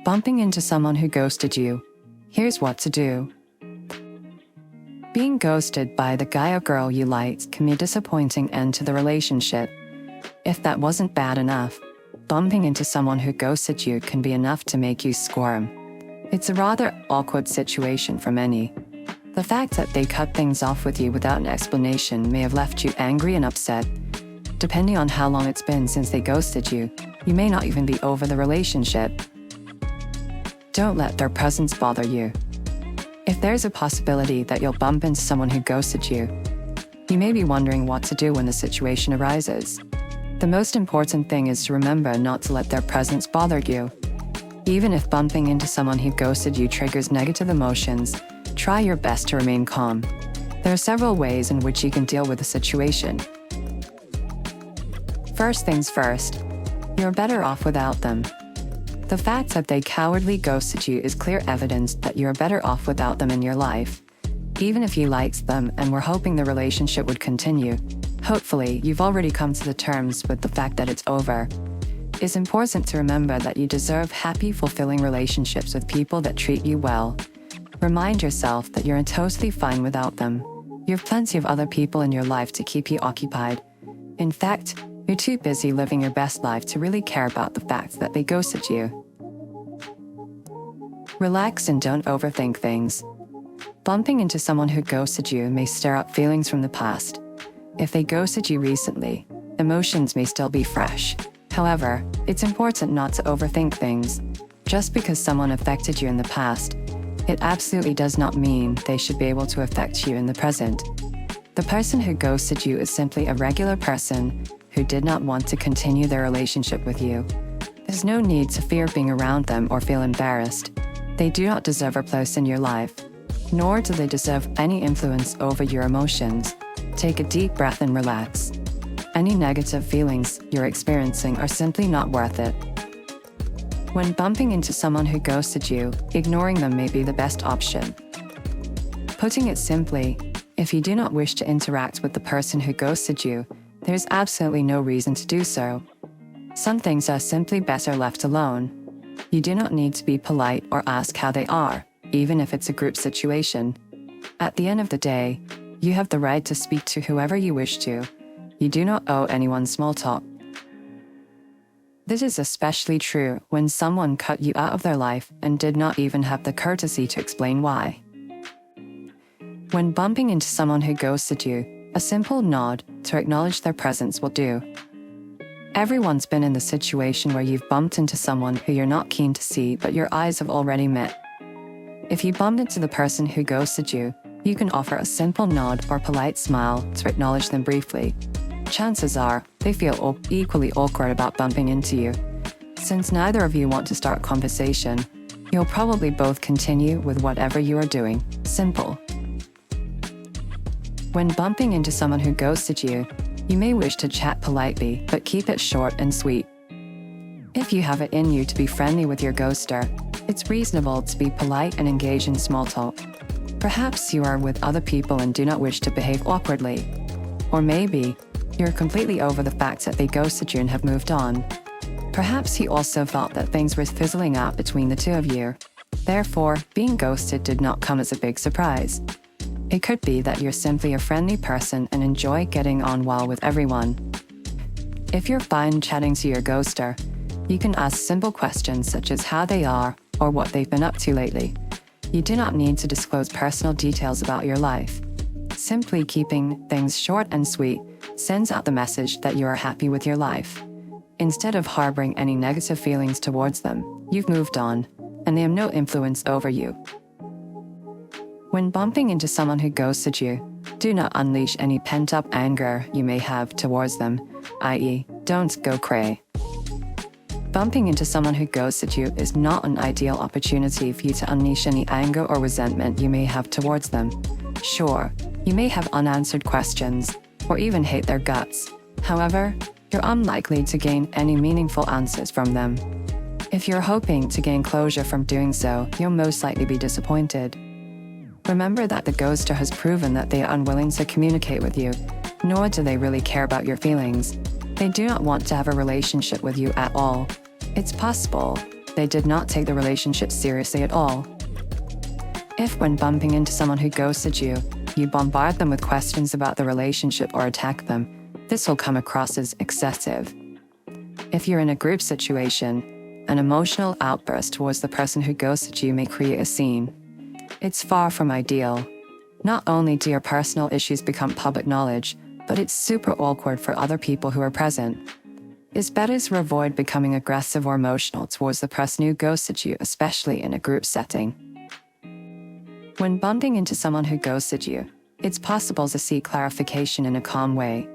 Bumping into someone who ghosted you. Here's what to do. Being ghosted by the guy or girl you liked can be a disappointing end to the relationship. If that wasn't bad enough, bumping into someone who ghosted you can be enough to make you squirm. It's a rather awkward situation for many. The fact that they cut things off with you without an explanation may have left you angry and upset. Depending on how long it's been since they ghosted you, you may not even be over the relationship. Don't let their presence bother you. If there's a possibility that you'll bump into someone who ghosted you, you may be wondering what to do when the situation arises. The most important thing is to remember not to let their presence bother you. Even if bumping into someone who ghosted you triggers negative emotions, try your best to remain calm. There are several ways in which you can deal with the situation. First things first, you're better off without them. The fact that they cowardly ghosted you is clear evidence that you're better off without them in your life. Even if you liked them and were hoping the relationship would continue, hopefully you've already come to the terms with the fact that it's over. It's important to remember that you deserve happy, fulfilling relationships with people that treat you well. Remind yourself that you're totally fine without them. You have plenty of other people in your life to keep you occupied. In fact, you're too busy living your best life to really care about the fact that they ghosted you. Relax and don't overthink things. Bumping into someone who ghosted you may stir up feelings from the past. If they ghosted you recently, emotions may still be fresh. However, it's important not to overthink things. Just because someone affected you in the past, it absolutely does not mean they should be able to affect you in the present. The person who ghosted you is simply a regular person who did not want to continue their relationship with you. There's no need to fear being around them or feel embarrassed. They do not deserve a place in your life, nor do they deserve any influence over your emotions. Take a deep breath and relax. Any negative feelings you're experiencing are simply not worth it. When bumping into someone who ghosted you, ignoring them may be the best option. Putting it simply, if you do not wish to interact with the person who ghosted you, there's absolutely no reason to do so. Some things are simply better left alone. You do not need to be polite or ask how they are, even if it's a group situation. At the end of the day, you have the right to speak to whoever you wish to. You do not owe anyone small talk. This is especially true when someone cut you out of their life and did not even have the courtesy to explain why. When bumping into someone who ghosted you, a simple nod to acknowledge their presence will do. Everyone's been in the situation where you've bumped into someone who you're not keen to see but your eyes have already met. If you bumped into the person who ghosted you, you can offer a simple nod or polite smile to acknowledge them briefly. Chances are, they feel equally awkward about bumping into you. Since neither of you want to start conversation, you'll probably both continue with whatever you are doing. Simple. When bumping into someone who ghosted you, you may wish to chat politely, but keep it short and sweet. If you have it in you to be friendly with your ghoster, it's reasonable to be polite and engage in small talk. Perhaps you are with other people and do not wish to behave awkwardly. Or maybe, you're completely over the fact that they ghosted you and have moved on. Perhaps he also felt that things were fizzling out between the two of you. Therefore, being ghosted did not come as a big surprise. It could be that you're simply a friendly person and enjoy getting on well with everyone. If you're fine chatting to your ghoster, you can ask simple questions such as how they are or what they've been up to lately. You do not need to disclose personal details about your life. Simply keeping things short and sweet sends out the message that you are happy with your life. Instead of harboring any negative feelings towards them, you've moved on, and they have no influence over you. When bumping into someone who ghosted you, do not unleash any pent-up anger you may have towards them, i.e., don't go cray. Bumping into someone who ghosted you is not an ideal opportunity for you to unleash any anger or resentment you may have towards them. Sure, you may have unanswered questions, or even hate their guts. However, you're unlikely to gain any meaningful answers from them. If you're hoping to gain closure from doing so, you'll most likely be disappointed. Remember that the ghoster has proven that they are unwilling to communicate with you, nor do they really care about your feelings. They do not want to have a relationship with you at all. It's possible they did not take the relationship seriously at all. If, when bumping into someone who ghosted you, you bombard them with questions about the relationship or attack them, this will come across as excessive. If you're in a group situation, an emotional outburst towards the person who ghosted you may create a scene. It's far from ideal. Not only do your personal issues become public knowledge, but it's super awkward for other people who are present. It's better to avoid becoming aggressive or emotional towards the person who ghosted you, especially in a group setting. When bumping into someone who ghosted you, it's possible to seek clarification in a calm way.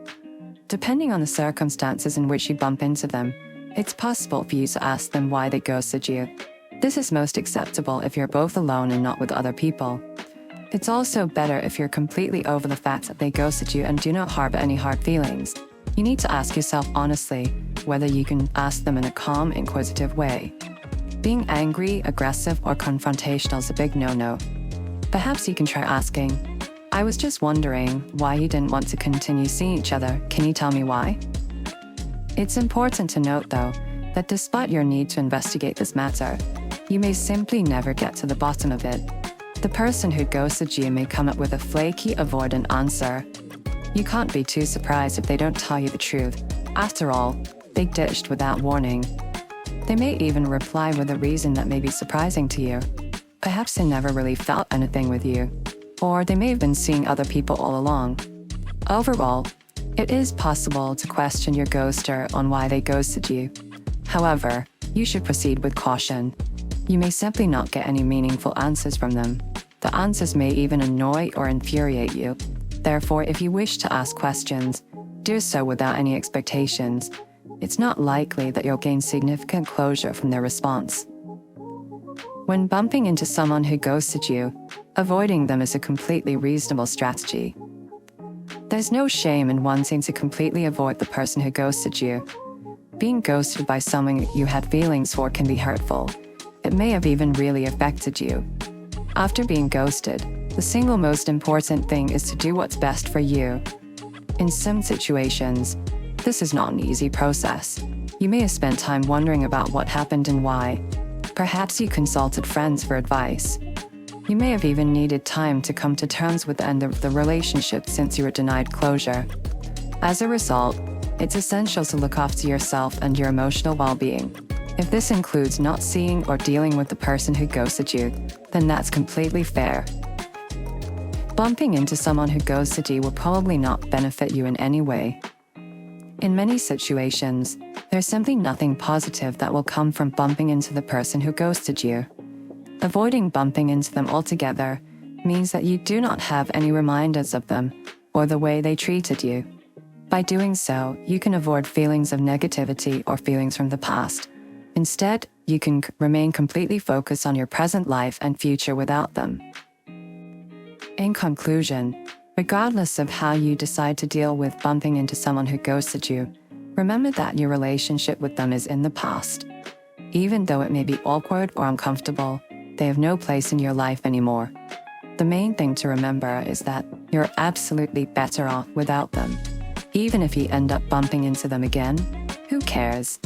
Depending on the circumstances in which you bump into them, it's possible for you to ask them why they ghosted you. This is most acceptable if you're both alone and not with other people. It's also better if you're completely over the fact that they ghosted you and do not harbor any hard feelings. You need to ask yourself honestly whether you can ask them in a calm, inquisitive way. Being angry, aggressive, or confrontational is a big no-no. Perhaps you can try asking, "I was just wondering why you didn't want to continue seeing each other. Can you tell me why?" It's important to note, though, that despite your need to investigate this matter, you may simply never get to the bottom of it. The person who ghosted you may come up with a flaky, avoidant answer. You can't be too surprised if they don't tell you the truth. After all, they ditched without warning. They may even reply with a reason that may be surprising to you. Perhaps they never really felt anything with you, or they may have been seeing other people all along. Overall, it is possible to question your ghoster on why they ghosted you. However, you should proceed with caution. You may simply not get any meaningful answers from them. The answers may even annoy or infuriate you. Therefore, if you wish to ask questions, do so without any expectations. It's not likely that you'll gain significant closure from their response. When bumping into someone who ghosted you, avoiding them is a completely reasonable strategy. There's no shame in wanting to completely avoid the person who ghosted you. Being ghosted by someone you had feelings for can be hurtful. It may have even really affected you. After being ghosted, the single most important thing is to do what's best for you. In some situations, this is not an easy process. You may have spent time wondering about what happened and why. Perhaps you consulted friends for advice. You may have even needed time to come to terms with the end of the relationship since you were denied closure. As a result, it's essential to look after yourself and your emotional well-being. If this includes not seeing or dealing with the person who ghosted you, then that's completely fair. Bumping into someone who ghosted you will probably not benefit you in any way. In many situations, there's simply nothing positive that will come from bumping into the person who ghosted you. Avoiding bumping into them altogether means that you do not have any reminders of them or the way they treated you. By doing so, you can avoid feelings of negativity or feelings from the past. Instead, you can remain completely focused on your present life and future without them. In conclusion, regardless of how you decide to deal with bumping into someone who ghosted you, remember that your relationship with them is in the past. Even though it may be awkward or uncomfortable, they have no place in your life anymore. The main thing to remember is that you're absolutely better off without them. Even if you end up bumping into them again, who cares?